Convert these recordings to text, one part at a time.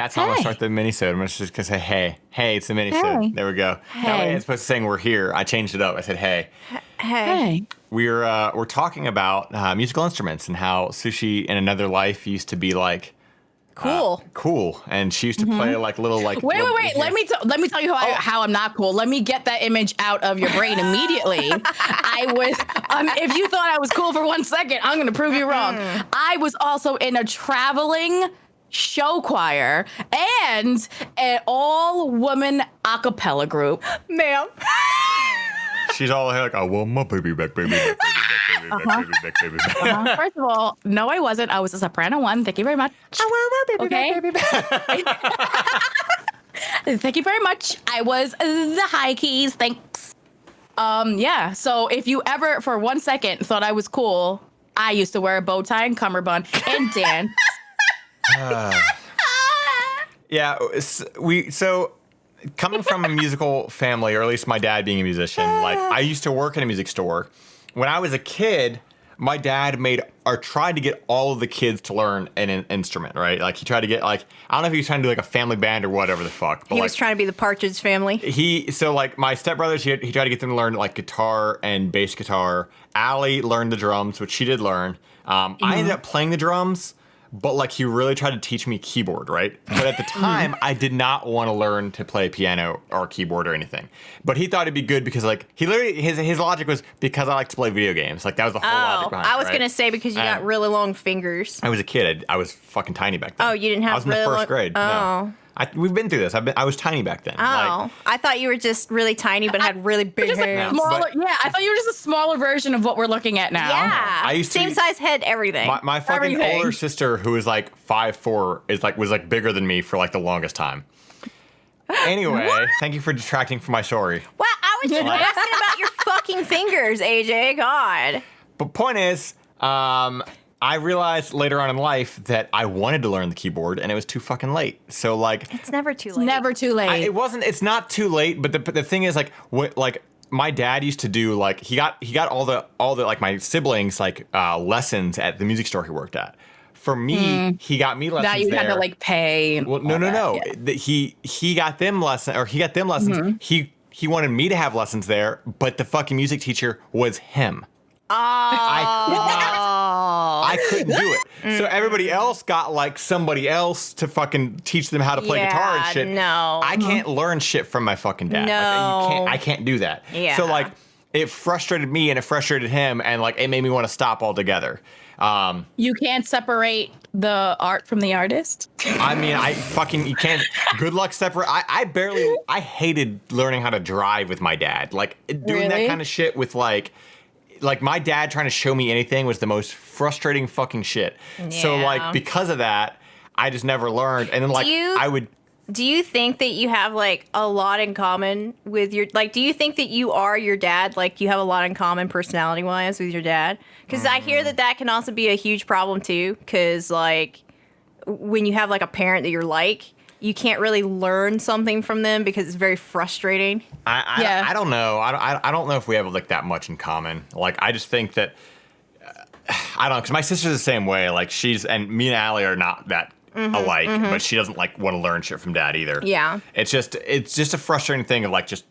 that's how I'm going to start the Minisode. I'm just going to say, hey, it's the Minisode. Hey. There we go. Hey. That way, as opposed to saying we're here, I changed it up. I said, hey. Hey. We're talking about musical instruments and how Sushie in another life used to be like, cool, and she used to play like little like. Wait! Let me tell you how I'm not cool. Let me get that image out of your brain immediately. I was. If you thought I was cool for 1 second, I'm gonna prove you wrong. I was also in a traveling show choir and an all-woman a cappella group, ma'am. She's all like, I want my baby back, baby back, baby back, baby back, baby back, baby back. First of all, no, I wasn't. I was a soprano one. Thank you very much. I want my baby back, baby back. Thank you very much. I was the high keys. Thanks. Yeah. So if you ever for 1 second thought I was cool, I used to wear a bow tie and cummerbund and dance. Yeah. So coming from a musical family, or at least my dad being a musician, like I used to work in a music store. When I was a kid, my dad tried to get all of the kids to learn an instrument, right? Like he tried to get I don't know if he was trying to do like a family band or whatever the fuck. But he was trying to be the Partridge Family. So like my stepbrothers, he tried to get them to learn like guitar and bass guitar. Allie learned the drums, which she did learn. I ended up playing the drums. But like he really tried to teach me keyboard, right? But at the time, I did not want to learn to play piano or keyboard or anything. But he thought it'd be good because like he literally his logic was because I like to play video games. Like that was the whole logic behind it. I was gonna say because you got really long fingers. I was a kid. I was fucking tiny back then. Oh, you didn't have. I was in the first grade. No. We've been through this. I was tiny back then. Oh, I thought you were just really tiny but had really big hands. Smaller, I thought you were just a smaller version of what we're looking at now. Yeah, I used to same size head, everything. My fucking older sister, who is like 5'4", was like bigger than me for like the longest time. Anyway, thank you for detracting from my story. Well, I was just asking about your fucking fingers, AJ. God. But point is, I realized later on in life that I wanted to learn the keyboard, and it was too fucking late. So like, it's never too late. Never too late. It's not too late. But the thing is, like, my dad used to do, like, he got all the like my siblings like lessons at the music store he worked at. For me, he got me lessons. Now you had to like pay. Well, no. Yeah. He got them lessons. He wanted me to have lessons there, but the fucking music teacher was him. I couldn't do it. So everybody else got like somebody else to fucking teach them how to play guitar and shit. No. I can't learn shit from my fucking dad. No. Like, I can't do that. Yeah. So like it frustrated me and it frustrated him and like it made me want to stop altogether. You can't separate the art from the artist. I mean, you can't. Good luck separate. I hated learning how to drive with my dad. Like doing that kind of shit with like my dad trying to show me anything was the most frustrating fucking shit. Yeah. So like because of that, I just never learned. And then like Do you think that you have like a lot in common with your do you think that you are your dad? Like you have a lot in common personality wise with your dad? Because I hear that can also be a huge problem too. Because like when you have like a parent that you're like, you can't really learn something from them because it's very frustrating. I don't know. I don't know if we have like that much in common. Like I just think that I don't know because my sister's the same way. Like and me and Allie are not that alike, but she doesn't like want to learn shit from dad either. Yeah, it's just a frustrating thing of like just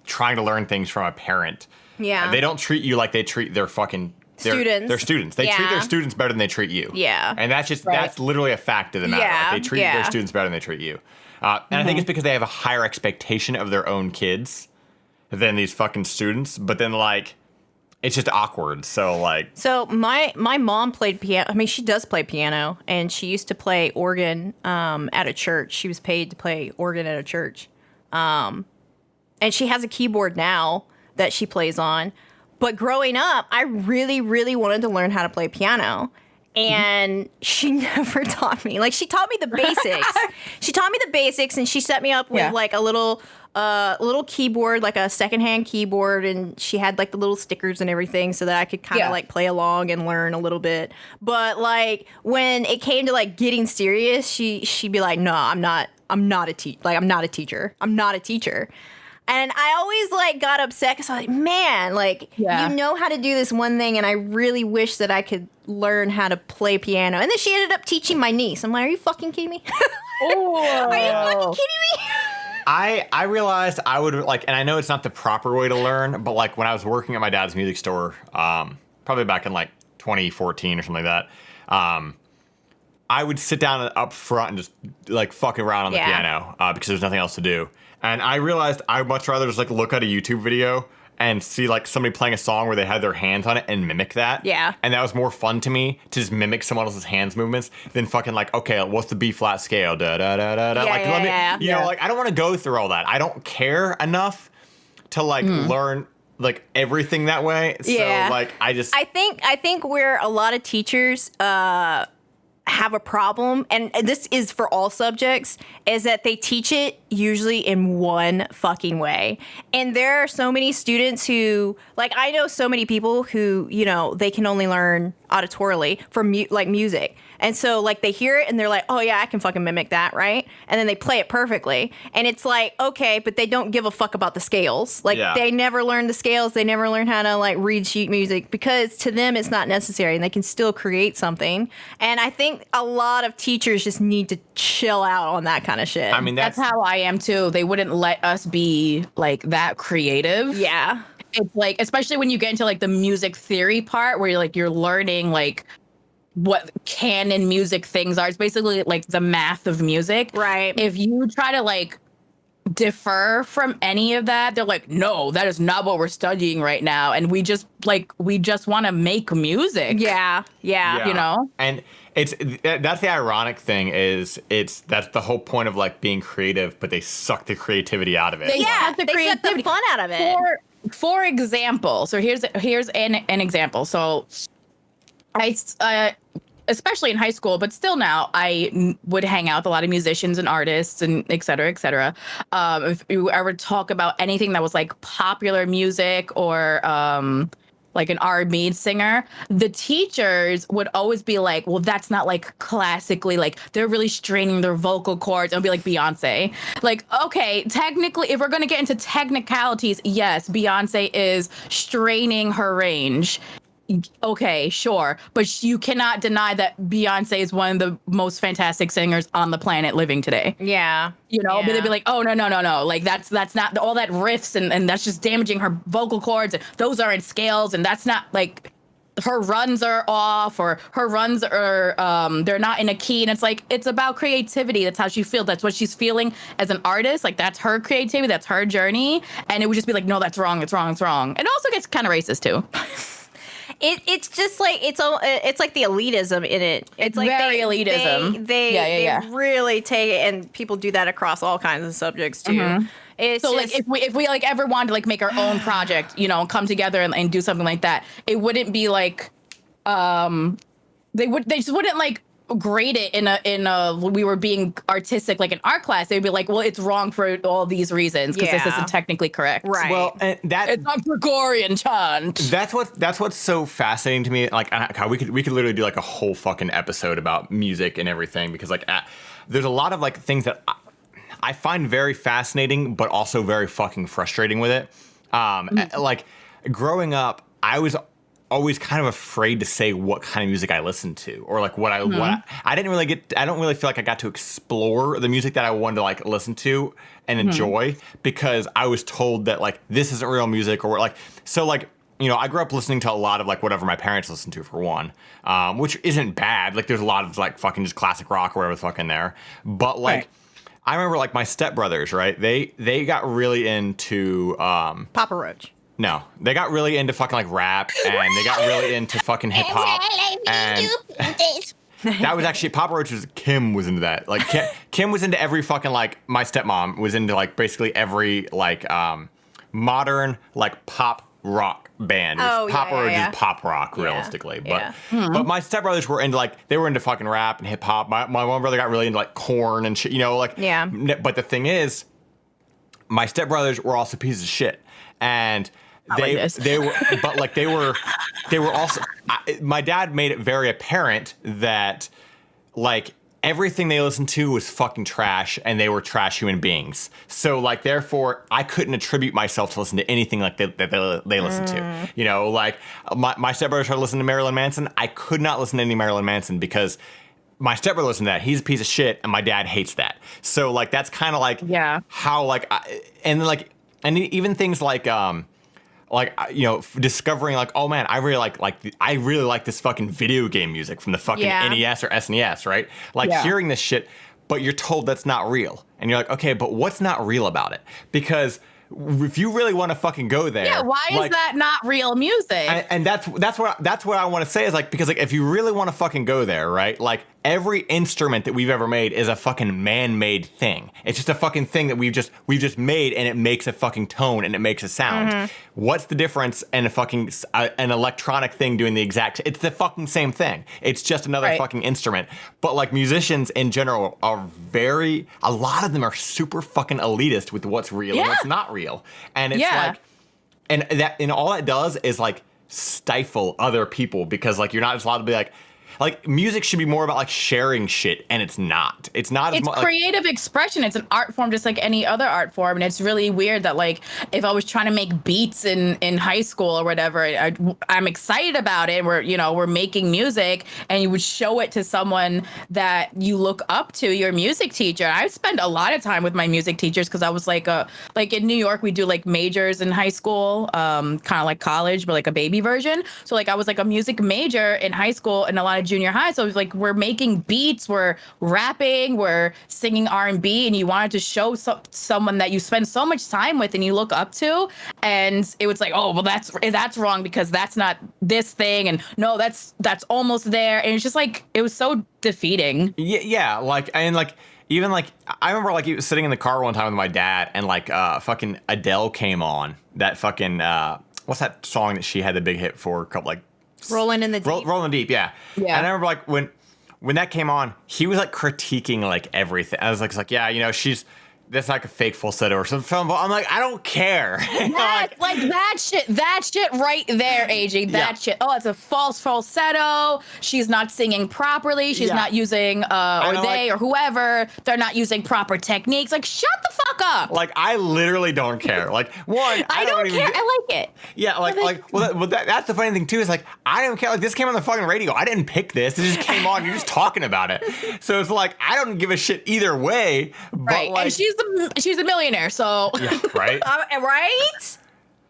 trying to learn things from a parent. Yeah, they don't treat you like they treat their fucking. They're students. They treat their students better than they treat you. Yeah. And that's literally a fact of the matter. Yeah. Like they treat their students better than they treat you. And I think it's because they have a higher expectation of their own kids than these fucking students. But then like, it's just awkward. So like. So my mom played piano. I mean, she does play piano, and she used to play organ at a church. She was paid to play organ at a church. And she has a keyboard now that she plays on. But growing up, I really, really wanted to learn how to play piano. And she never taught me. Like, she taught me the basics. And she set me up with, like, a little keyboard, like a secondhand keyboard. And she had, like, the little stickers and everything so that I could kind of, like, play along and learn a little bit. But, like, when it came to, like, getting serious, she'd be like, no, I'm not a teacher. I'm not a teacher. And I always like got upset because I was like, man, like Yeah. you know how to do this one thing, and I really wish that I could learn how to play piano. And then she ended up teaching my niece. I'm like, are you fucking kidding me? Oh. Are you fucking kidding me? I realized I would like, and I know it's not the proper way to learn, but like when I was working at my dad's music store, probably back in like 2014 or something like that, I would sit down up front and just like fuck around on the piano because there's nothing else to do. And I realized I'd much rather just like look at a YouTube video and see like somebody playing a song where they had their hands on it and mimic that. Yeah. And that was more fun to me to just mimic someone else's hands movements than fucking like, okay, what's the B flat scale? Da da da da da. Yeah, like, yeah, you know, like I don't want to go through all that. I don't care enough to like learn like everything that way. So like I think where a lot of teachers have a problem, and this is for all subjects, is that they teach it usually in one fucking way. And there are so many students who, like, I know so many people who, you know, they can only learn auditorily from like music. And so like they hear it and they're like, oh yeah, I can fucking mimic that, right? And then they play it perfectly. And it's like, okay, but they don't give a fuck about the scales. Like they never learn the scales. They never learn how to like read sheet music because to them it's not necessary and they can still create something. And I think a lot of teachers just need to chill out on that kind of shit. I mean, That's how I am too. They wouldn't let us be like that creative. Yeah. It's like, especially when you get into like the music theory part where you're learning like what canon music things are. It's basically like the math of music. Right. If you try to like differ from any of that, they're like, no, that is not what we're studying right now. And we just want to make music. Yeah. You know? And that's the ironic thing is that's the whole point of like being creative, but they suck the creativity out of it. They suck the fun out of it. For example, so here's an example. So I especially in high school, but still now, I would hang out with a lot of musicians and artists and et cetera, et cetera. If you ever talk about anything that was like popular music or like an R&B singer, the teachers would always be like, well, that's not like classically, like they're really straining their vocal cords. And be like Beyonce. Like, okay, technically, if we're going to get into technicalities, yes, Beyonce is straining her range. Okay, sure. But you cannot deny that Beyonce is one of the most fantastic singers on the planet living today. Yeah. You know, but they'd be like, oh, no. Like, that's not all that riffs and that's just damaging her vocal cords. And those are in scales. And that's not like her runs are off or her runs are, they're not in a key. And it's like, it's about creativity. That's how she feels. That's what she's feeling as an artist. Like, that's her creativity. That's her journey. And it would just be like, no, that's wrong. It's wrong. It's wrong. It also gets kind of racist, too. It's just like it's like the elitism in it. It's like very elitism. They really take it, and people do that across all kinds of subjents too. Mm-hmm. It's so just, like if we like ever wanted to like make our own project, you know, come together and do something like that, it wouldn't be like they just wouldn't like grade it in a we were being artistic like in art class. They'd be like, well, it's wrong for all these reasons because this isn't technically correct. Right. Well, and it's not Gregorian chant. That's what's so fascinating to me. Like, we could literally do like a whole fucking episode about music and everything because like there's a lot of like things that I find very fascinating, but also very fucking frustrating with it. Like growing up, I was always kind of afraid to say what kind of music I listened to or like what I don't really feel like I got to explore the music that I wanted to like listen to and enjoy because I was told that like this isn't real music or like so like, you know, I grew up listening to a lot of like whatever my parents listened to for one, which isn't bad. Like there's a lot of like fucking just classic rock or whatever the fuck in there. But like I remember like my stepbrothers, right? They got really into Papa Roach. No, they got really into fucking like rap and they got really into fucking hip hop. And that was actually Papa Roach Kim was into that. Like Kim was into every fucking like my stepmom was into like basically every like modern like pop rock band. Papa Roach is pop rock realistically. But but my stepbrothers were into like they were into fucking rap and hip hop. My one brother got really into like Korn and shit, you know, like but the thing is my stepbrothers were also pieces of shit. And they were also my dad made it very apparent that like everything they listened to was fucking trash, and they were trash human beings. So, like, therefore, I couldn't attribute myself to listen to anything like that they listened to. You know, like, my stepbrother started listening to Marilyn Manson. I could not listen to any Marilyn Manson because my stepbrother listened to that. He's a piece of shit, and my dad hates that. So, like, that's kind of like how, like, and even things like, you know, discovering like, oh man, I really like this fucking video game music from the fucking NES or SNES, right? Like hearing this shit, but you're told that's not real. And you're like, okay, but what's not real about it? Because if you really want to fucking go there, why is that not real music? And that's what I want to say is like, because like if you really want to fucking go there, right? Like every instrument that we've ever made is a fucking man-made thing. It's just a fucking thing that we've just made, and it makes a fucking tone and it makes a sound. What's the difference in a fucking an electronic thing doing the exact? It's the fucking same thing. It's just another fucking instrument. But like musicians in general are a lot of them are super fucking elitist with what's real and what's not real. And it's like, and all that does is like stifle other people, because like you're not just allowed to be like music should be more about like sharing shit, and it's not. It's not. It's creative expression. It's an art form just like any other art form, and it's really weird that like if I was trying to make beats in high school or whatever, I'm excited about it. We're making music, and you would show it to someone that you look up to, your music teacher. I spend a lot of time with my music teachers because I was like in New York we do like majors in high school, kind of like college, but like a baby version. So like I was like a music major in high school and a lot of junior high, so it was like we're making beats, we're rapping, we're singing R&B, and you wanted to show someone that you spend so much time with and you look up to, and it was like, oh well, that's wrong because that's not this thing, and no, that's almost there, and it's just like it was so defeating. Like, and like even like I remember like sitting in the car one time with my dad, and like fucking Adele came on, that fucking what's that song that she had the big hit for a couple like Rolling in the Deep. Rolling Deep, yeah. And I remember like when that came on, he was like critiquing like everything. I was like, yeah, you know, that's like a fake falsetto or something. But I'm like, I don't care. Yes, like that shit right there, AJ. That shit. Oh, it's a false falsetto. She's not singing properly. She's not using or whoever. They're not using proper techniques. Like, shut the fuck up. Like, I literally don't care. Like, one, I don't care. I like it. Yeah, that's the funny thing too. Is like, I don't care. Like, this came on the fucking radio. I didn't pick this. It just came on. You're just talking about it. So it's like, I don't give a shit either way. But right. Like, And she's a millionaire, so right. Right?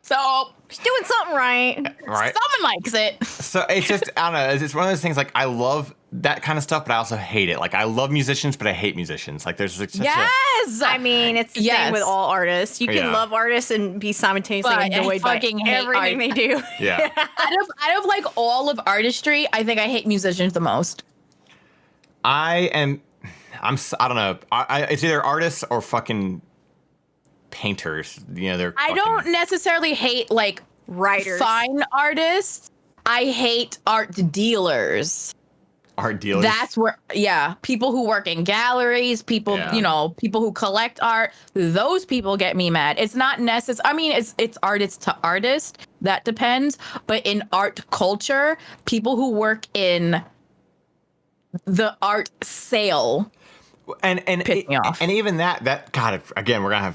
So she's doing something right. Right. Someone likes it. So it's just, I don't know. It's one of those things. Like, I love that kind of stuff, but I also hate it. Like, I love musicians, but I hate musicians. Like, there's like such I mean, it's the same with all artists. You can love artists and be simultaneously annoyed by everything they do. Yeah. Out of like all of artistry, I think I hate musicians the most. I don't know. It's either artists or fucking painters. You know, they're. I don't necessarily hate like writers, fine artists. I hate art dealers. Art dealers. That's where, people who work in galleries, people, people who collect art. Those people get me mad. It's not necessary. I mean, it's artist to artist. That depends. But in art culture, people who work in the art sale. And piss me off. And even that God, again, we're so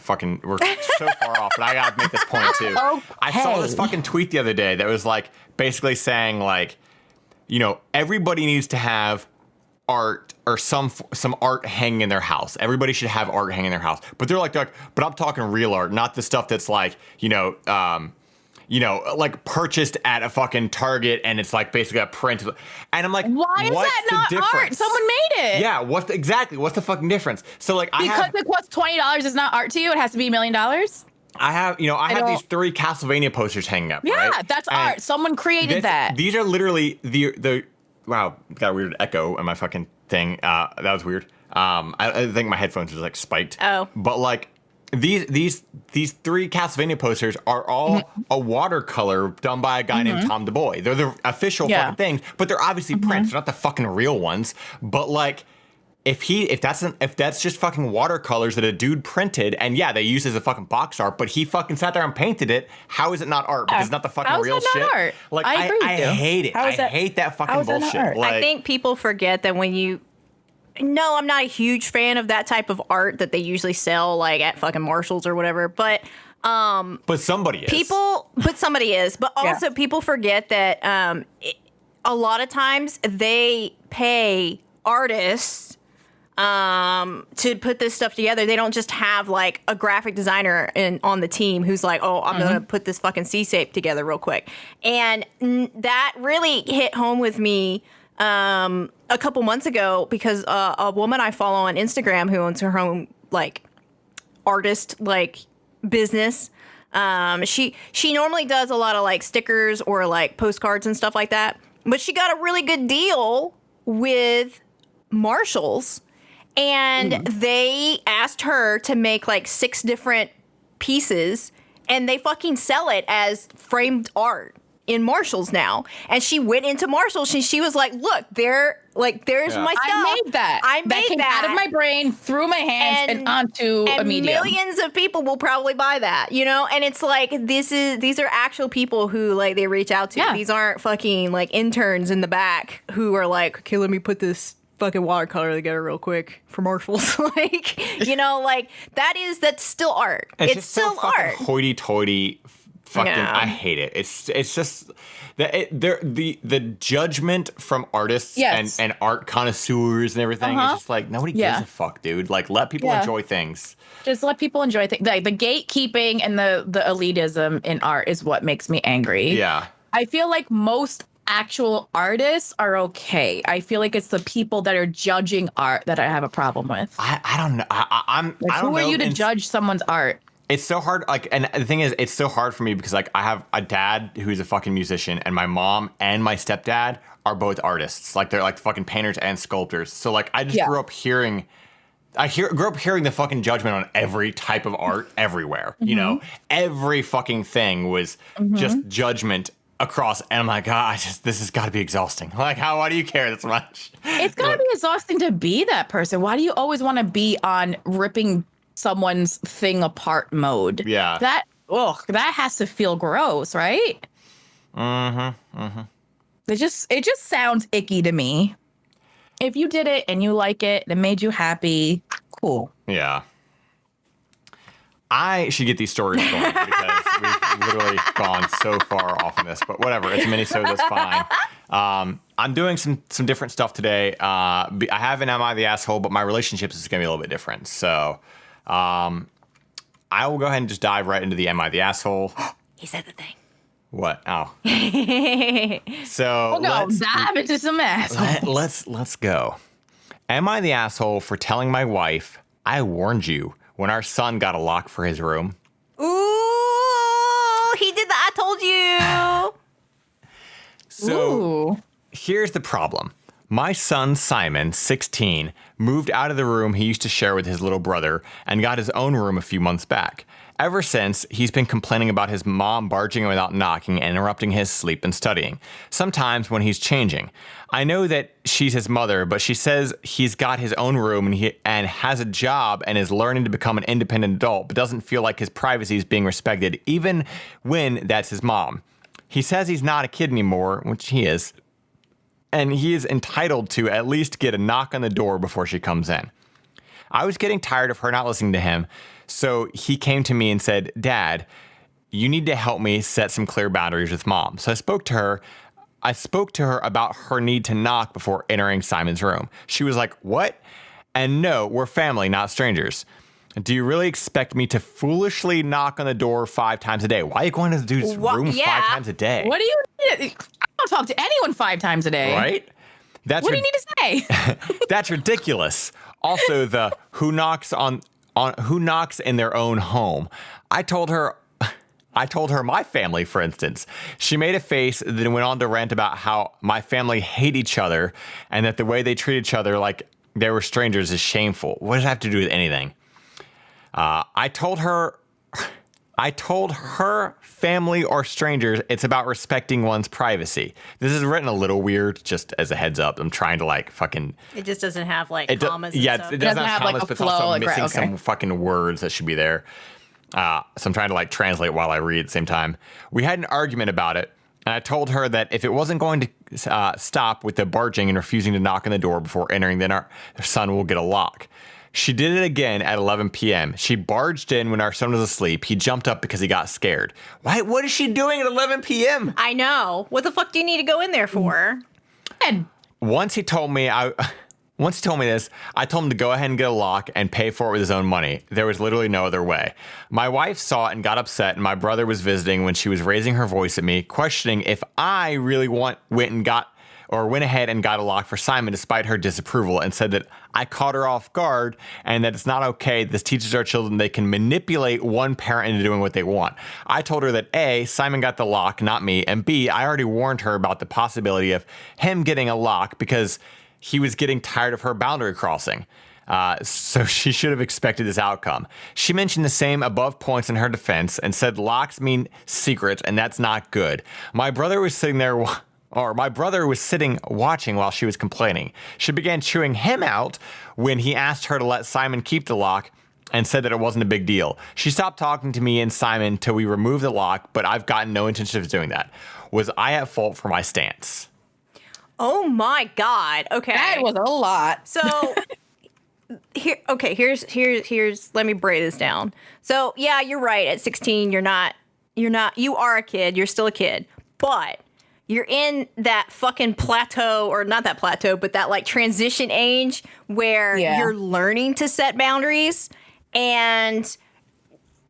far off, but I gotta make this point too. Okay. I saw this fucking tweet the other day that was like basically saying like, you know, everybody needs to have art or some art hanging in their house. Everybody should have art hanging in their house. But they're like, but I'm talking real art, not the stuff that's like, like purchased at a fucking Target and it's like basically a print. And I'm like, why is that not difference? Art? Someone made it. Yeah, what's the fucking difference? So like, because it costs $20 is not art to you. It has to be $1 million. I have these 3 Castlevania posters hanging up. Yeah, right? That's art. Someone created that. These are literally the wow, got a weird echo in my fucking thing. That was weird. I think my headphones was like spiked. Oh. But like these 3 Castlevania posters are all a watercolor done by a guy named Tom DuBois. They're the official fucking things, but they're obviously prints. They're not the fucking real ones. But like, if that's just fucking watercolors that a dude printed, and they use it as a fucking box art, but he fucking sat there and painted it, how is it not art? Because it's not the fucking real shit. Not art? Like, I agree with you. hate it. I hate that fucking bullshit. I think people forget that when you no, I'm not a huge fan of that type of art that they usually sell like at fucking Marshalls or whatever. But somebody is. Somebody is. But also people forget that a lot of times they pay artists to put this stuff together. They don't just have like a graphic designer on the team who's like, oh, I'm going to put this fucking C-shape together real quick. And that really hit home with me a couple months ago because a woman I follow on Instagram who owns her own like artist like business. She normally does a lot of like stickers or like postcards and stuff like that. But she got a really good deal with Marshalls. And they asked her to make like 6 different pieces and they fucking sell it as framed art in Marshalls now. And she went into Marshalls and she was like, look, there's my stuff. I made that. That came out of my brain, through my hands, and onto a medium. Millions of people will probably buy that, you know? And it's like, these are actual people who like they reach out to. Yeah. These aren't fucking like interns in the back who are like, okay, let me put this fucking watercolor together real quick for Marshalls. Like, you know, like that's still art. It's still so art. Hoity-toity. Fucking, I hate it. It's just the judgment from artists and art connoisseurs and everything is just like nobody gives a fuck, dude. Like let people enjoy things. Just let people enjoy things. Like the gatekeeping and the elitism in art is what makes me angry. Yeah, I feel like most actual artists are okay. I feel like it's the people that are judging art that I have a problem with. I don't know. Who are you to judge someone's art? It's so hard. Like, and the thing is, it's so hard for me because like I have a dad who's a fucking musician, and my mom and my stepdad are both artists. Like they're like fucking painters and sculptors. So like I just grew up hearing the fucking judgment on every type of art everywhere. You know, every fucking thing was just judgment across, and I'm like, God, this has got to be exhausting. Like, why do you care this much? It's got to be exhausting to be that person. Why do you always want to be on ripping someone's thing apart mode? Yeah. That has to feel gross, right? It just sounds icky to me. If you did it and you like it and it made you happy, cool. Yeah. I should get these stories going because we've literally gone so far off in this, but whatever. It's a Minisode, that's fine. I'm doing some different stuff today. I have an Am I the Asshole, but my relationships is going to be a little bit different. So I will go ahead and just dive right into the Am I the Asshole. He said the thing. What? Oh. So let's dive into some assholes. Let's go. Am I the asshole for telling my wife I warned you when our son got a lock for his room? Ooh, he did that. I told you. So here's the problem. My son, Simon, 16, moved out of the room he used to share with his little brother and got his own room a few months back. Ever since, he's been complaining about his mom barging in without knocking and interrupting his sleep and studying, sometimes when he's changing. I know that she's his mother, but she says he's got his own room and has a job and is learning to become an independent adult, but doesn't feel like his privacy is being respected, even when that's his mom. He says he's not a kid anymore, which he is, and he is entitled to at least get a knock on the door before she comes in. I was getting tired of her not listening to him, so he came to me and said, Dad, you need to help me set some clear boundaries with Mom. So I spoke to her about her need to knock before entering Simon's room. She was like, what? And no, we're family, not strangers. Do you really expect me to foolishly knock on the door 5 times a day? Why are you going to the dude's room 5 times a day? What do you need? I don't talk to anyone 5 times a day. Right? What do you need to say? That's ridiculous. Also, the who knocks in their own home. I told her my family, for instance. She made a face, then went on to rant about how my family hate each other and that the way they treat each other like they were strangers is shameful. What does it have to do with anything? I told her family or strangers, it's about respecting one's privacy. This is written a little weird, just as a heads up. I'm trying to like fucking... It just doesn't have like commas and stuff. It doesn't have commas, like, but it's also missing some fucking words that should be there. So I'm trying to like translate while I read at the same time. We had an argument about it, And I told her that if it wasn't going to stop with the barging and refusing to knock on the door before entering, then our son will get a lock. She did it again at 11 p.m. She barged in when our son was asleep. He jumped up because he got scared. What is she doing at 11 p.m.? I know. What the fuck do you need to go in there for? And Once he told me this, I told him to go ahead and get a lock and pay for it with his own money. There was literally no other way. My wife saw it and got upset, and my brother was visiting when she was raising her voice at me, questioning if I really went ahead and got a lock for Simon despite her disapproval, and said that I caught her off guard and that it's not okay. This teaches our children they can manipulate one parent into doing what they want. I told her that A, Simon got the lock, not me, and B, I already warned her about the possibility of him getting a lock because he was getting tired of her boundary crossing. So she should have expected this outcome. She mentioned the same above points in her defense and said locks mean secrets, and that's not good. My brother was sitting watching while she was complaining. She began chewing him out when he asked her to let Simon keep the lock and said that it wasn't a big deal. She stopped talking to me and Simon till we removed the lock, but I've gotten no intention of doing that. Was I at fault for my stance? Oh my God. Okay. that was a lot. So here's let me break this down. So yeah, you're right. At 16, you are a kid. You're still a kid, but you're in that fucking plateau, or not that plateau, but that like transition age where you're learning to set boundaries. And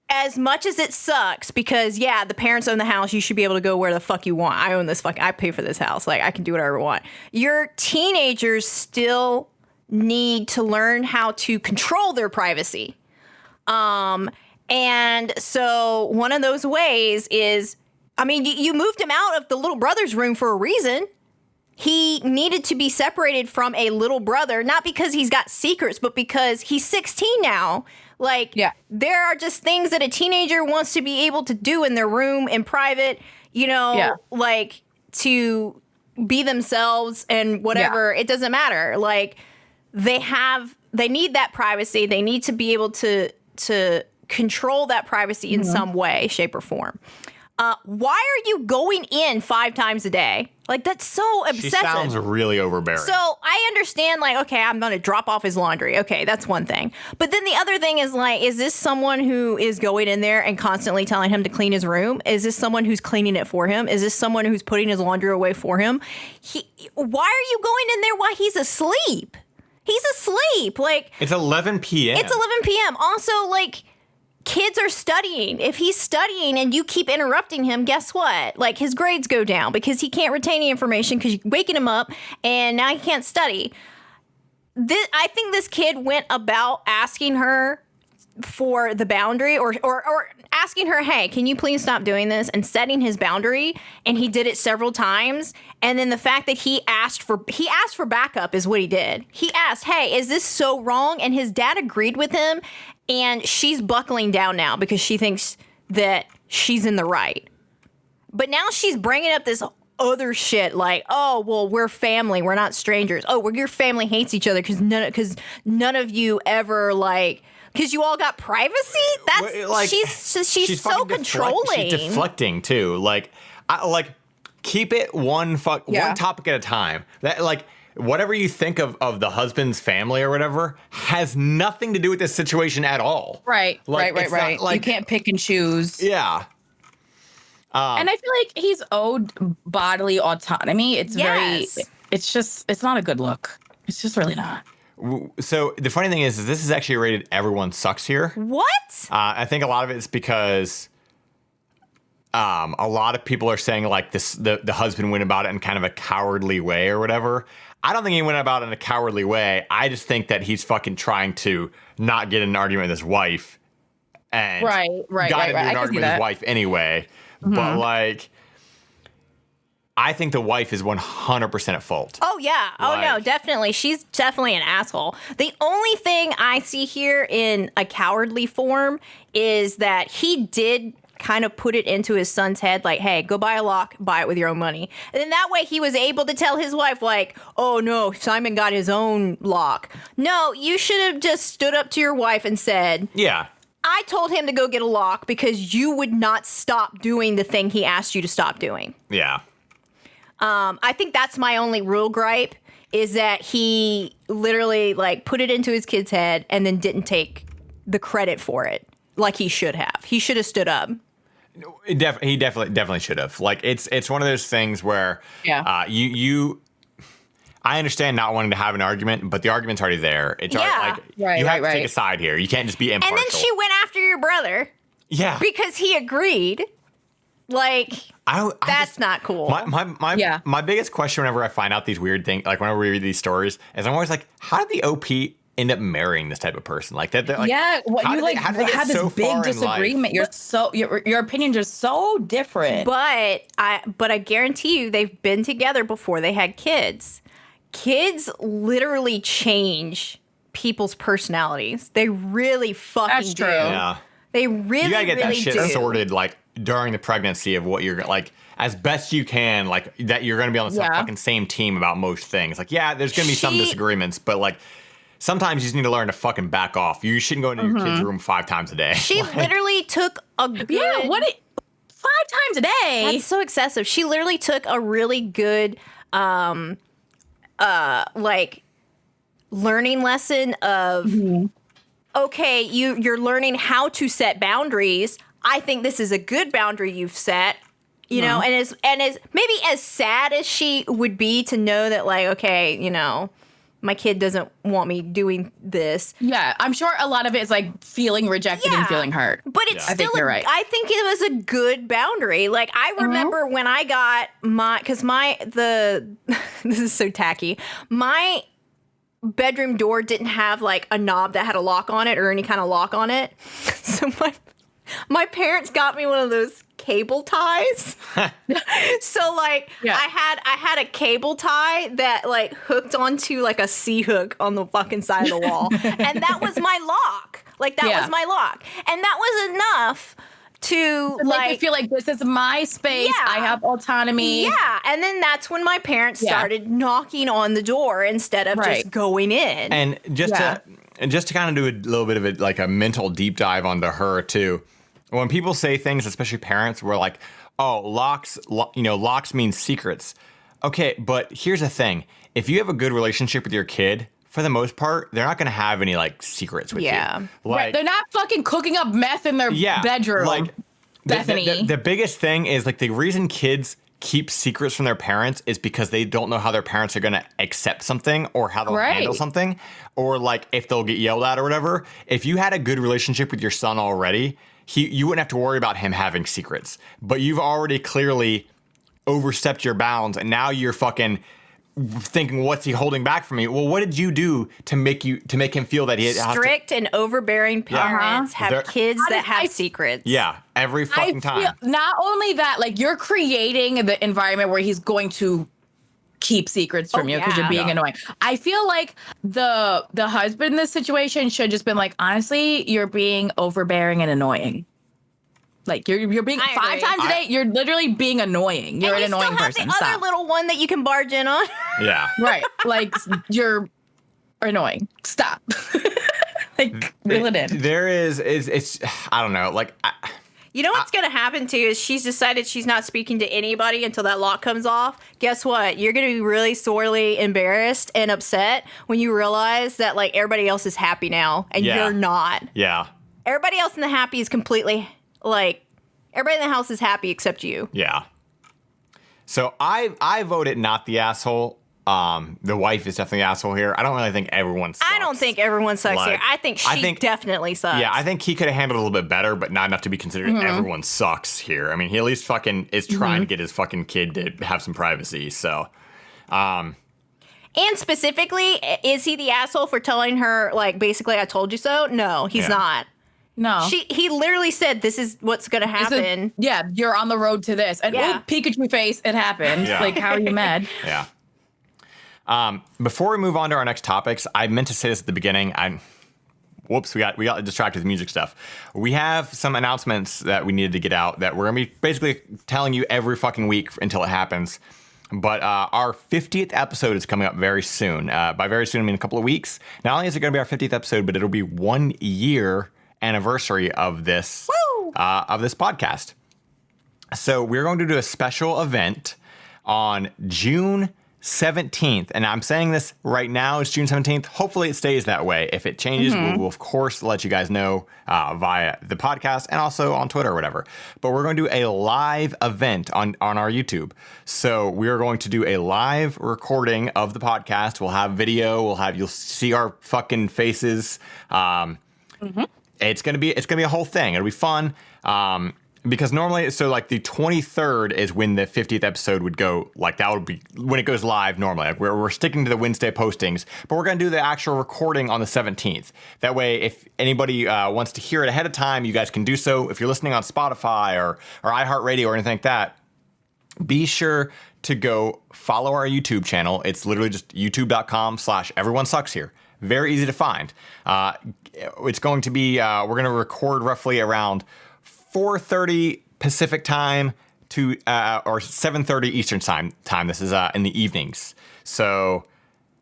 as much as it sucks, because the parents own the house, you should be able to go where the fuck you want. I own this I pay for this house. Like I can do whatever I want. Your teenagers still need to learn how to control their privacy. And so one of those ways is, I mean, you moved him out of the little brother's room for a reason. He needed to be separated from a little brother, not because he's got secrets, but because he's 16 now. Like, there are just things that a teenager wants to be able to do in their room in private, like to be themselves and whatever. It doesn't matter. Like, they need that privacy. They need to be able to control that privacy in some way, shape, or form. Why are you going in 5 times a day? Like, that's so obsessive. She sounds really overbearing. So I understand, like, okay, I'm going to drop off his laundry. Okay, that's one thing. But then the other thing is, like, is this someone who is going in there and constantly telling him to clean his room? Is this someone who's cleaning it for him? Is this someone who's putting his laundry away for him? Why are you going in there while he's asleep? He's asleep. Like, it's 11 p.m. It's 11 p.m. Also, like, kids are studying. If he's studying and you keep interrupting him, guess what? Like, his grades go down because he can't retain the information because you're waking him up and now he can't study. I think this kid went about asking her for the boundary or asking her, hey, can you please stop doing this, and setting his boundary. And he did it several times. And then the fact that he asked for backup is what he did. He asked, hey, is this so wrong? And his dad agreed with him. And she's buckling down now because she thinks that she's in the right. But now she's bringing up this other shit like, oh, well, we're family. We're not strangers. Oh, well, your family hates each other because none of you ever, like, because you all got privacy? That's, like, she's so controlling. She's deflecting, too. Like, keep it one topic at a time. That, like, whatever you think of the husband's family or whatever has nothing to do with this situation at all. Right, like, right. Like, you can't pick and choose. Yeah. And I feel like he's owed bodily autonomy. It's it's not a good look. It's just really not. So the funny thing is this is actually rated everyone sucks here. What? I think a lot of it is because a lot of people are saying like the husband went about it in kind of a cowardly way or whatever. I don't think he went about it in a cowardly way. I just think that he's fucking trying to not get in an argument with his wife, and got into an argument with his wife anyway. Mm-hmm. But like, I think the wife is 100% at fault. Oh yeah. Oh no, definitely. She's definitely an asshole. The only thing I see here in a cowardly form is that he did kind of put it into his son's head, like, hey, go buy a lock, buy it with your own money. And then that way he was able to tell his wife, like, oh no, Simon got his own lock. No, you should have just stood up to your wife and said, yeah, I I told him to go get a lock because you would not stop doing the thing he asked you to stop doing. Yeah. I think that's my only real gripe is that he literally like put it into his kid's head and then didn't take the credit for it like he should have. He should have stood up. He definitely should have. Like it's one of those things where I understand not wanting to have an argument, but the argument's already there. It's already like you have to take a side here. You can't just be impartial. And then she went after your brother. Yeah. Because he agreed. Like that's not cool. My biggest question whenever I find out these weird things, like whenever we read these stories, is I'm always like, how did the OP end up marrying this type of person like that? Like, how did they have this big disagreement? Your opinions are so different. But I guarantee you, they've been together before they had kids. Kids literally change people's personalities. They really fucking That's true. do. Yeah. They really, you gotta get that shit do. sorted like during the pregnancy of what you're like as best you can, like that you're gonna be on the fucking same team about most things. Like, yeah, there's gonna be some disagreements, but like sometimes you just need to learn to fucking back off. You shouldn't go into your kid's room 5 times a day. She literally took a good 5 times a day. That's so excessive. She literally took a really good like learning lesson of okay, you're learning how to set boundaries. I think this is a good boundary you've set. You know, and as maybe as sad as she would be to know that like, okay, you know, my kid doesn't want me doing this. Yeah, I'm sure a lot of it is like feeling rejected and feeling hurt. But it's still, I think you're right. I think it was a good boundary. Like I remember when I got this is so tacky. My bedroom door didn't have like a knob that had a lock on it or any kind of lock on it. So my parents got me one of those cable ties. So like I had a cable tie that like hooked onto like a C hook on the fucking side of the wall. And that was my lock. Like that was my lock. And that was enough to make me feel like this is my space. I have autonomy. Yeah. And then that's when my parents started knocking on the door instead of just going in. And just to kind of do a little bit of like a mental deep dive onto her too. When people say things, especially parents, were like, "Oh, locks mean secrets." Okay, but here's the thing: if you have a good relationship with your kid, for the most part, they're not going to have any like secrets with you. Like, they're not fucking cooking up meth in their bedroom. Like, Bethany. The biggest thing is like the reason kids keep secrets from their parents is because they don't know how their parents are going to accept something or how they'll handle something, or like if they'll get yelled at or whatever. If you had a good relationship with your son already, you wouldn't have to worry about him having secrets. But you've already clearly overstepped your bounds, and now you're fucking thinking, what's he holding back from me? Well, what did you do to make him feel that he strict and overbearing parents have kids that have secrets? Yeah, every fucking time. Not only that, like you're creating the environment where he's going to keep secrets from you because you're being annoying. I feel like the husband in this situation should just been like, honestly, you're being overbearing and annoying. Like you're being 5 times a day. You're literally being annoying. You're an annoying person. And you still have the other little one that you can barge in on. Yeah. Right. Like you're annoying. Stop. Like reel it in. There is it's I don't know. Like you know what's going to happen too is she's decided she's not speaking to anybody until that lock comes off. Guess what? You're going to be really sorely embarrassed and upset when you realize that like everybody else is happy now and you're not. Yeah. Everybody else in the happy is completely like everybody in the house is happy except you. Yeah. So I voted not the asshole. The wife is definitely the asshole here. I don't really think everyone sucks. I don't think everyone sucks here. I think she definitely sucks. Yeah, I think he could have handled it a little bit better, but not enough to be considered everyone sucks here. I mean, he at least fucking is trying to get his fucking kid to have some privacy, so. And specifically, is he the asshole for telling her, like, basically, I told you so? No, he's not. No. He literally said, this is what's going to happen. You're on the road to this. And Pikachu face, it happened. Yeah. Like, how are you mad? Yeah. Before we move on to our next topics, I meant to say this at the beginning. We got distracted with music stuff. We have some announcements that we needed to get out that we're going to be basically telling you every fucking week until it happens. But our 50th episode is coming up very soon. By very soon, I mean a couple of weeks. Not only is it going to be our 50th episode, but it'll be 1 year anniversary of this podcast. So we're going to do a special event on June 17th. And I'm saying this right now, it's June 17th. Hopefully it stays that way. If it changes, we will, of course, let you guys know via the podcast and also on Twitter or whatever. But we're going to do a live event on our YouTube. So we're going to do a live recording of the podcast. We'll have video. You'll see our fucking faces. It's gonna be a whole thing. It'll be fun. Because normally, so like the 23rd is when the 50th episode would go, like that would be when it goes live normally. Like we're sticking to the Wednesday postings, but we're going to do the actual recording on the 17th. That way, if anybody wants to hear it ahead of time, you guys can do so. If you're listening on Spotify or iHeartRadio or anything like that, be sure to go follow our YouTube channel. It's literally just youtube.com/everyonesuckshere. Very easy to find. It's going to be, we're going to record roughly around 4:30 Pacific time to or 7:30 Eastern time. This is in the evenings. So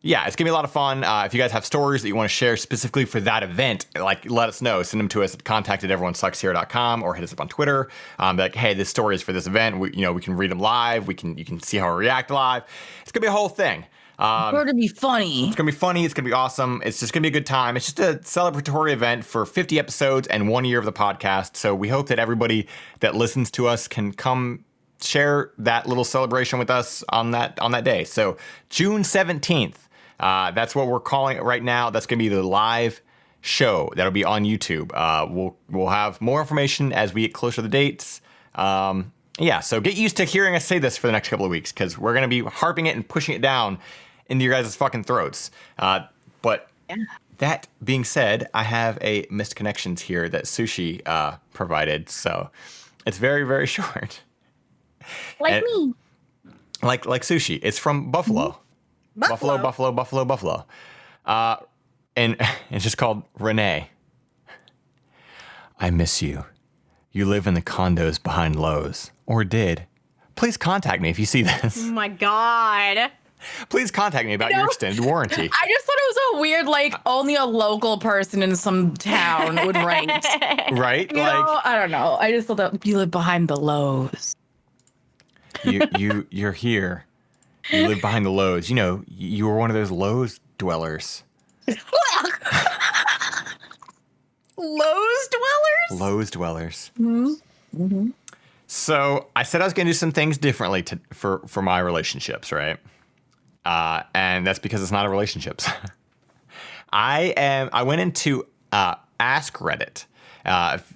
yeah, it's gonna be a lot of fun. If you guys have stories that you want to share specifically for that event, like let us know. Send them to us at contact@everyonesuckshere.com or hit us up on Twitter. Like, hey, this story is for this event. We can read them live. You can see how we react live. It's gonna be a whole thing. It's going to be funny. It's going to be funny. It's going to be awesome. It's just going to be a good time. It's just a celebratory event for 50 episodes and 1 year of the podcast. So we hope that everybody that listens to us can come share that little celebration with us on that day. So June 17th, that's what we're calling it right now. That's going to be the live show that'll be on YouTube. We'll have more information as we get closer to the dates. Yeah, so get used to hearing us say this for the next couple of weeks because we're going to be harping it and pushing it down into your guys' fucking throats. But that being said, I have a missed connections here that Sushie provided. So it's very, very short. Like me. Like Sushie. It's from Buffalo. Buffalo. And it's just called Renee. I miss you. You live in the condos behind Lowe's. Or did. Please contact me if you see this. Oh my God. Please contact me about your extended warranty. I just thought it was a weird, like, only a local person in some town would write. Right? You know, I don't know. I just thought that you live behind the Lowe's. You're here. You live behind the Lowe's. You know, you were one of those Lowe's dwellers. Lowe's dwellers? Lowe's dwellers. Mm-hmm. So I said I was going to do some things differently for my relationships, right? And that's because it's not a relationships. I went into Ask Reddit.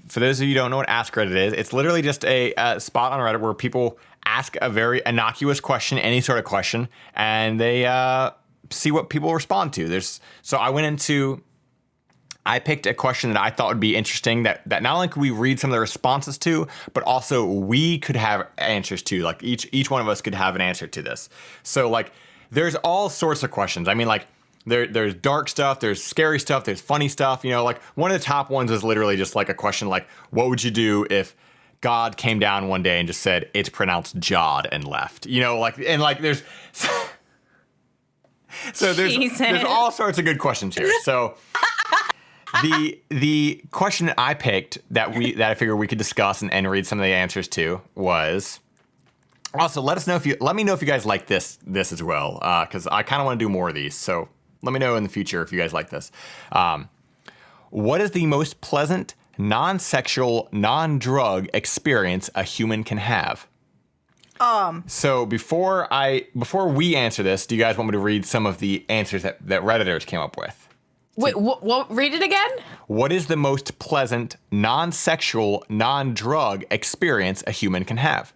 For those of you who don't know what Ask Reddit is, it's literally just a spot on Reddit where people ask a very innocuous question, any sort of question, and they see what people respond to. So I picked a question that I thought would be interesting that not only could we read some of the responses to, but also we could have answers to. Like each one of us could have an answer to this. So like there's all sorts of questions. I mean, like there's dark stuff, there's scary stuff, there's funny stuff. You know, like one of the top ones is literally just like a question like, what would you do if God came down one day and just said it's pronounced Jod and left? You know, like there's so there's all sorts of good questions here. So the question that I picked that I figured we could discuss and read some of the answers to was also let me know if you guys like this as well, because I kind of want to do more of these. So let me know in the future if you guys like this. What is the most pleasant, non-sexual, non-drug experience a human can have? So before we answer this, do you guys want me to read some of the answers that Redditors came up with? Wait, what? Read it again? What is the most pleasant, non-sexual, non-drug experience a human can have?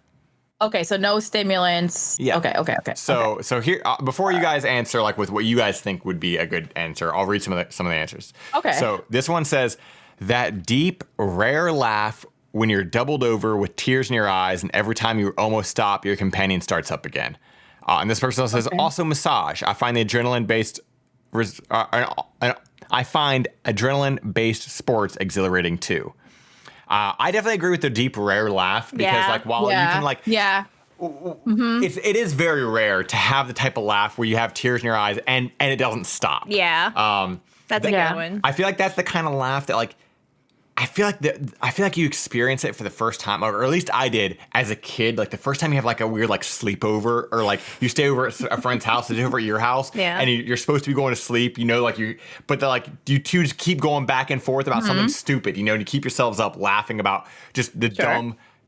Okay, so no stimulants. Yeah. Okay. So here, before you guys answer, like with what you guys think would be a good answer, I'll read some of the answers. Okay. So this one says that deep, rare laugh when you're doubled over with tears in your eyes, and every time you almost stop, your companion starts up again. And this person says also massage. I find the adrenaline-based sports exhilarating too. I definitely agree with the deep, rare laugh because, like, while you can, like, it is very rare to have the type of laugh where you have tears in your eyes and it doesn't stop. Yeah. That's a good one. I feel like that's the kind of laugh that, like, I feel like you experience it for the first time, or at least I did as a kid. Like the first time you have like a weird like sleepover, or like you stay over at a friend's house, it's over at your house, and you're supposed to be going to sleep. Like but like you two just keep going back and forth about something stupid. And you keep yourselves up laughing about just the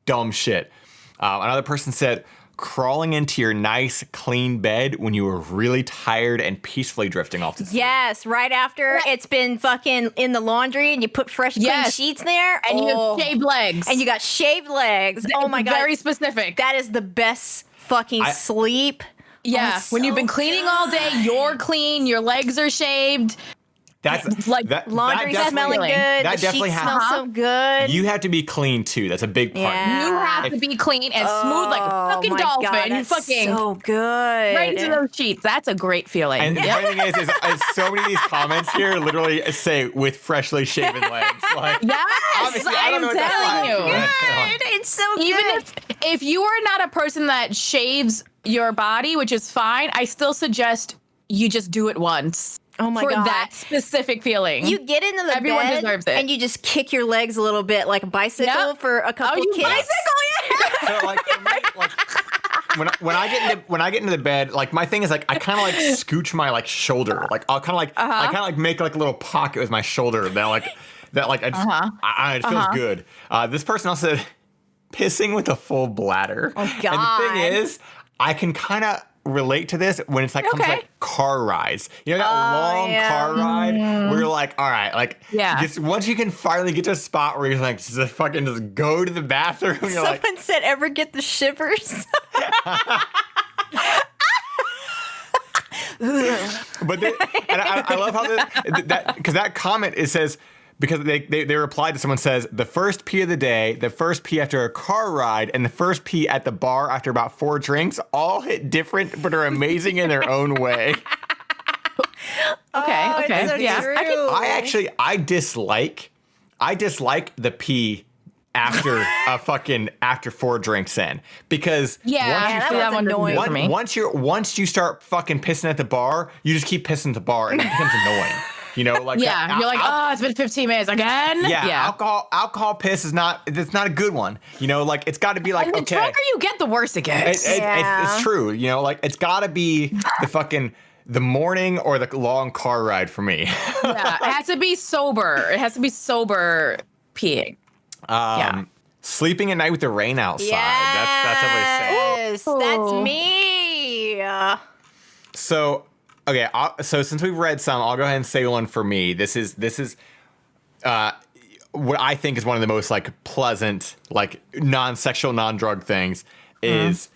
dumb shit. Another person said, crawling into your nice, clean bed when you were really tired and peacefully drifting off to sleep. Yes, right after it's been fucking in the laundry and you put fresh, clean sheets there. And you have shaved legs. And you got shaved legs. Oh my God. Very specific. That is the best fucking sleep. Yeah. When you've been cleaning all day, you're clean, your legs are shaved. That's like laundry smelling good. That the definitely sheets smell so good. You have to be clean too. That's a big part. Yeah. You have to be clean and smooth like a fucking my dolphin. God, You fucking so good. right into those sheets. That's a great feeling. And the funny thing is so many of these comments here literally say with freshly shaven legs. Like, yes, I am telling you. Good. It's so good. Even if you are not a person that shaves your body, which is fine, I still suggest you just do it once. Oh my God. God. For that specific feeling. You get into the Everyone bed deserves it. and you just kick your legs a little bit like a bicycle for a couple kicks. Bicycle, yeah. So like for me, like when I get into the bed, like my thing is like I kind of like scooch my like shoulder, like I'll kind of like I kind of like make like a little pocket with my shoulder that like it feels good. This person also said pissing with a full bladder. Oh God. And the thing is, I can kind of relate to this when it's like comes to, like car rides. That long car ride where you're like, all right, like just once you can finally get to a spot where you're like just fucking just go to the bathroom. You're Someone said ever get the shivers. But I love how because that comment it says. Because they replied to someone says, the first pee of the day, the first pee after a car ride, and the first pee at the bar after about 4 drinks all hit different but are amazing in their own way. Okay. So Yeah. true. I dislike the pee after after 4 drinks in. Because that was annoying for me. once you start fucking pissing at the bar, you just keep pissing at the bar and it becomes annoying. Like you're like, it's been 15 minutes again. Yeah. Alcohol piss it's not a good one. Like it's got to be like and the okay. drunker you get, the worse it gets. It's true. Like it's got to be the morning or the long car ride for me. Yeah, it has to be sober. It has to be sober peeing. Sleeping at night with the rain outside. Yes. That's everybody's saying. That's me. So. Okay, so since we've read some, I'll go ahead and say one for me. This is what I think is one of the most like pleasant, like non-sexual, non-drug things is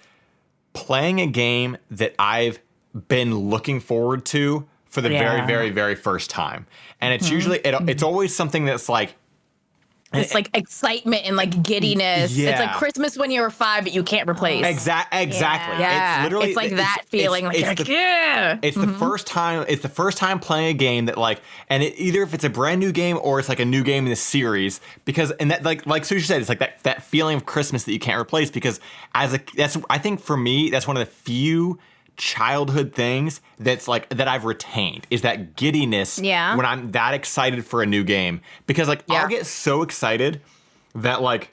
playing a game that I've been looking forward to for the very, very, very first time. And it's usually it's always something that's like it's like excitement and like giddiness. Yeah. It's like Christmas when you were 5, but you can't replace. Exactly. Yeah. It's literally it's like that feeling. It's the first time. It's the first time playing a game that like, and either if it's a brand new game or it's like a new game in the series. Because and that like Sushie said, it's like that feeling of Christmas that you can't replace. Because I think for me that's one of the few childhood things that's like that I've retained is that giddiness when I'm that excited for a new game, because like I'll get so excited that like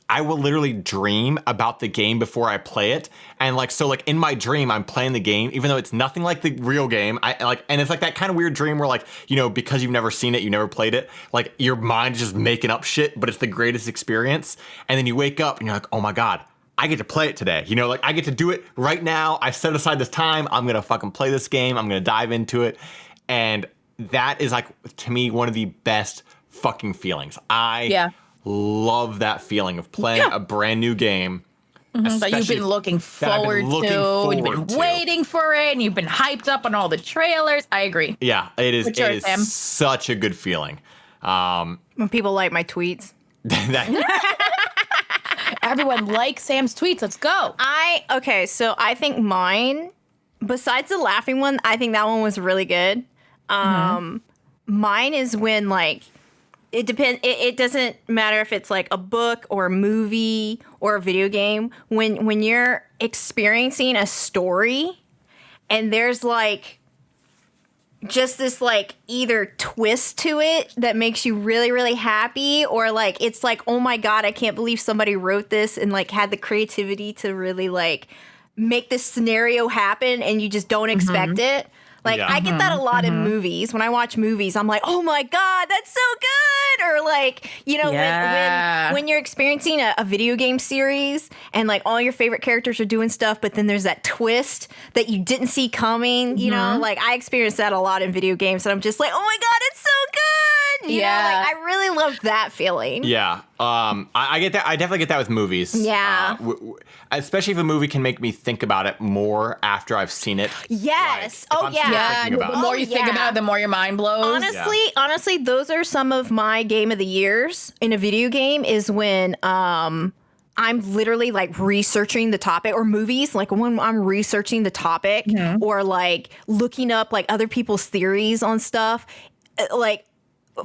I will literally dream about the game before I play it, and like so like in my dream I'm playing the game even though it's nothing like the real game. I like, and it's like that kind of weird dream where like because you've never seen it, you never played it, like your mind's just making up shit, but it's the greatest experience. And then you wake up and you're like, oh my God, I get to play it today. Like I get to do it right now. I set aside this time. I'm going to fucking play this game. I'm going to dive into it. And that is like, to me, one of the best fucking feelings. I love that feeling of playing a brand new game. That you've been looking forward to. You've been waiting for it. And you've been hyped up on all the trailers. I agree. Yeah, it is such a good feeling. When people like my tweets. Everyone likes Sam's tweets. Let's go. So I think mine, besides the laughing one, I think that one was really good. Mine is when like it depends. It doesn't matter if it's like a book or a movie or a video game. When you're experiencing a story and there's like just this like either twist to it that makes you really, really happy, or like it's like, oh my God, I can't believe somebody wrote this and like had the creativity to really like make this scenario happen and you just don't expect it. Like, I get that a lot in movies. When I watch movies, I'm like, oh my God, that's so good. Or like, you know, when you're experiencing a video game series and like all your favorite characters are doing stuff, but then there's that twist that you didn't see coming, you know, like I experience that a lot in video games. And I'm just like, oh my God, it's so good. You know, like I really love that feeling. Yeah. I get that. I definitely get that with movies. Yeah. Especially if a movie can make me think about it more after I've seen it. Yes. Like, The more you think about it, the more your mind blows. Honestly, those are some of my game of the years in a video game is when I'm literally like researching the topic, or movies, like when I'm researching the topic or like looking up like other people's theories on stuff, like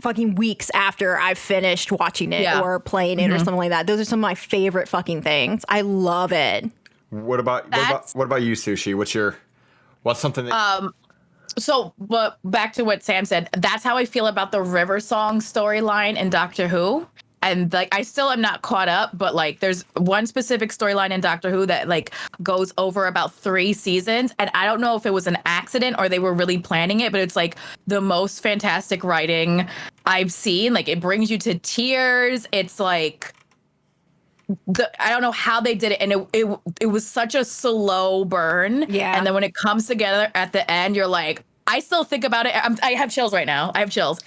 fucking weeks after I've finished watching it or playing it or something like that. Those are some of my favorite fucking things. I love it. What about you, Sushi? What's something that But back to what Sam said, that's how I feel about the River Song storyline in Doctor Who. And like, I still am not caught up, but like, there's one specific storyline in Doctor Who that like goes over about 3 seasons. And I don't know if it was an accident or they were really planning it, but it's like the most fantastic writing I've seen. Like, it brings you to tears. It's like, I don't know how they did it. And it was such a slow burn. Yeah. And then when it comes together at the end, you're like, I still think about it. I have chills right now. I have chills.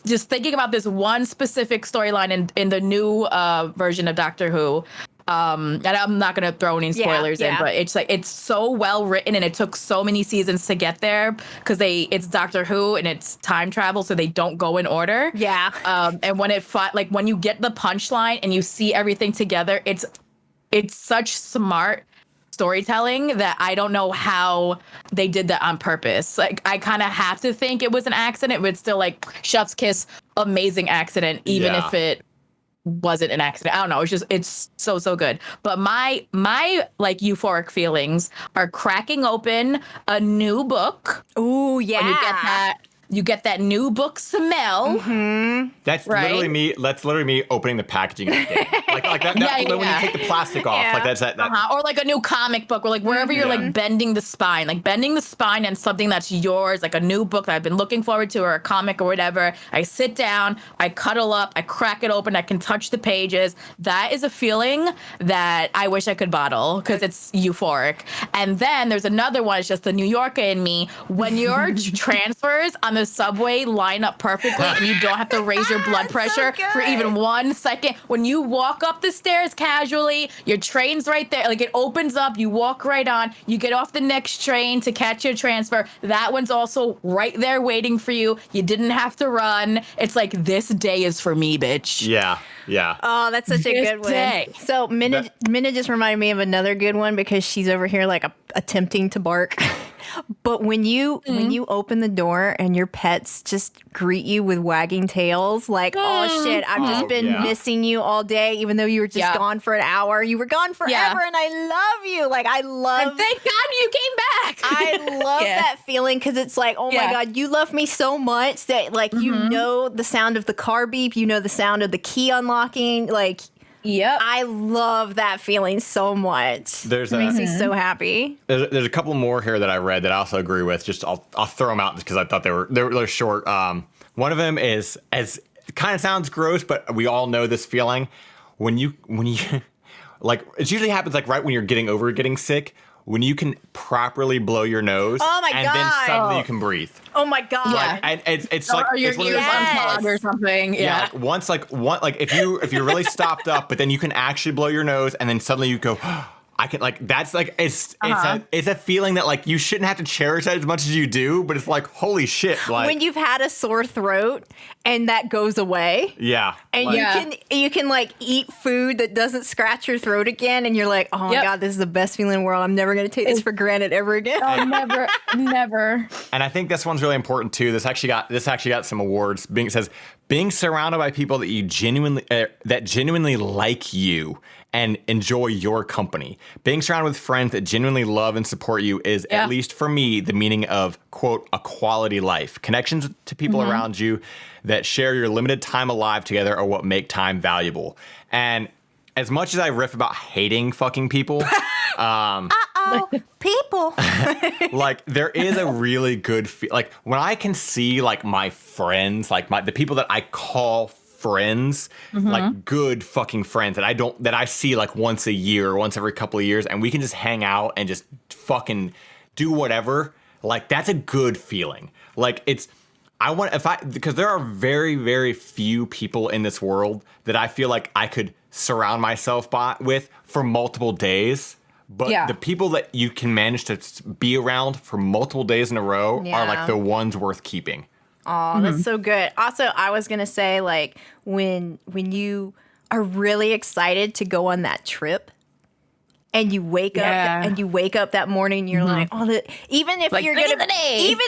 Just thinking about this one specific storyline in the new version of Doctor Who. And I'm not going to throw any spoilers in, but it's like, it's so well written and it took so many seasons to get there because it's Doctor Who and it's time travel. So they don't go in order. Yeah. And when when you get the punchline and you see everything together, it's such smart storytelling that I don't know how they did that on purpose. Like, I kind of have to think it was an accident, but it's still like chef's kiss, amazing accident, even if it wasn't an accident. I don't know. It's so good. But my like euphoric feelings are cracking open a new book. Ooh, yeah. When you get that new book smell. That's literally me. That's literally me opening the packaging of the game. Like that. When you take the plastic off, like that's that. Or like a new comic book, or like wherever you're like bending the spine, and something that's yours, like a new book that I've been looking forward to, or a comic or whatever. I sit down, I cuddle up, I crack it open, I can touch the pages. That is a feeling that I wish I could bottle because it's euphoric. And then there's another one. It's just the New Yorker in me. When your transfers on the subway line up perfectly and you don't have to raise your blood pressure for even 1 second. When you walk up the stairs casually, your train's right there. Like, it opens up, you walk right on, you get off the next train to catch your transfer. That one's also right there waiting for you. You didn't have to run. It's like, this day is for me, bitch. Yeah. Oh, that's such a good one. So Minna just reminded me of another good one because she's over here like attempting to bark. But when you open the door and your pets just greet you with wagging tails, like, oh shit, I've just been missing you all day, even though you were just gone for an hour. You were gone forever, and I love you. Like, I love. And thank God you came back. I love that feeling because it's like, oh my God, you love me so much that like you know the sound of the car beep, you know the sound of the key unlocking, like. Yep. I love that feeling so much. It makes me so happy. There's a couple more here that I read that I also agree with. Just I'll throw them out just because I thought they're short. One of them is, as it kind of sounds gross, but we all know this feeling when you like, it usually happens like right when you're getting over getting sick. When you can properly blow your nose, and then suddenly you can breathe. Oh my God! Like, and it's like or your ears unclogged or something. Yeah. Like if you're really stopped up, but then you can actually blow your nose, and then suddenly you go, I can, like, that's like it's a feeling that like you shouldn't have to cherish that as much as you do, but it's like, holy shit! Like, when you've had a sore throat and that goes away. Yeah. And you can like eat food that doesn't scratch your throat again, and you're like, oh my God, this is the best feeling in the world. I'm never gonna take this for granted ever again. Oh, never. And I think this one's really important too. This actually got some awards. It says being surrounded by people that you genuinely like you and enjoy your company. Being surrounded with friends that genuinely love and support you is, at least for me, the meaning of, quote, a quality life. Connections to people around you that share your limited time alive together are what make time valuable. And as much as I riff about hating fucking people, people. like, there is a really good like when I can see like my friends, like the people that I call friends, like good fucking friends that I see like once a year or once every couple of years, and we can just hang out and just fucking do whatever. Like, that's a good feeling. Like, because there are very, very few people in this world that I feel like I could surround myself with for multiple days. But the people that you can manage to be around for multiple days in a row are like the ones worth keeping. Oh, that's so good. Also, I was going to say, like, when you are really excited to go on that trip and you wake up that morning and you're like, even if you're going to even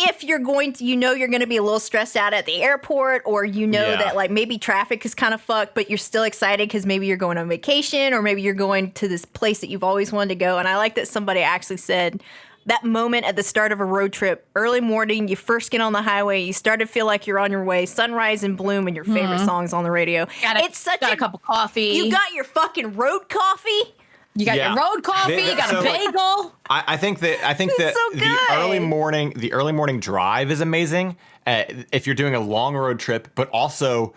if you're going to, you're going to be a little stressed out at the airport, or that like maybe traffic is kind of fucked, but you're still excited because maybe you're going on vacation, or maybe you're going to this place that you've always wanted to go. And I like that somebody actually said, that moment at the start of a road trip, early morning, you first get on the highway, you start to feel like you're on your way, sunrise and bloom, and your favorite songs on the radio. It's got a cup of coffee. You got your fucking road coffee. You got your road coffee. You got a bagel. I think that so the early morning drive is amazing if you're doing a long road trip. But also,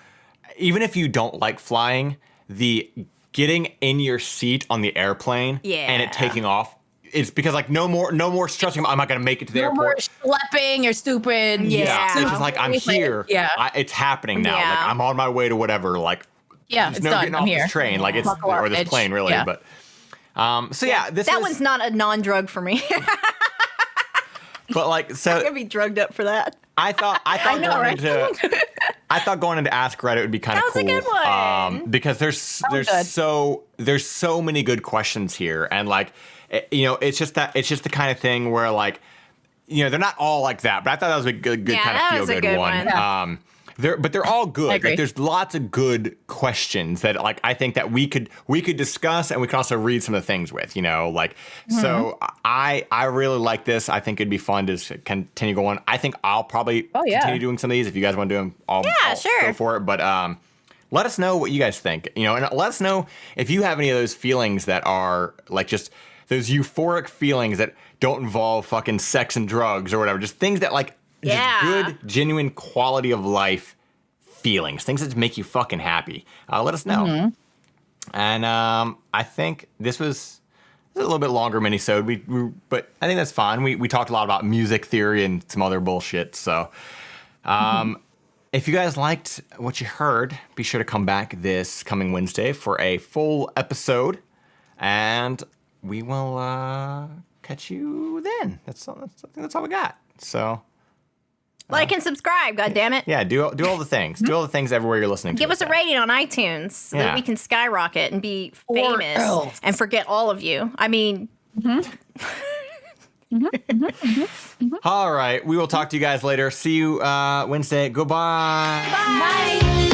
even if you don't like flying, the getting in your seat on the airplane and it taking off. It's because like no more stressing. I'm not gonna make it to the airport. No more schlepping or stupid. Yeah, it's just like I'm here. Yeah, it's happening now. Yeah. Like I'm on my way to whatever. Like it's no done. getting off this train. Like it's or this plane really. Yeah. But that one's not a non-drug for me. But like so, I'm gonna be drugged up for that. I thought going into Ask Reddit would be kind of cool. That was a good one. Because there's so many good questions here, and like. It's just the kind of thing where like, they're not all like that, but I thought that was a good kind of feel good one. Yeah. They're all good. Like there's lots of good questions that like I think that we could discuss, and we can also read some of the things with, so I really like this. I think it'd be fun to continue going. I think I'll probably continue doing some of these. If you guys want to do them, I'll go for it. But let us know what you guys think, and let us know if you have any of those feelings that are like just those euphoric feelings that don't involve fucking sex and drugs or whatever. Just things that like just good, genuine quality of life feelings. Things that make you fucking happy. Let us know. And I think this was a little bit longer minisode. But I think that's fine. We talked a lot about music theory and some other bullshit. So if you guys liked what you heard, be sure to come back this coming Wednesday for a full episode. And we will catch you then. I think that's all we got. So, like and subscribe. God damn it! Yeah, do all the things. Do all the things everywhere you're listening. Give us a rating on iTunes so that we can skyrocket and be famous and forget all of you. I mean. All right, we will talk to you guys later. See you Wednesday. Goodbye. Bye.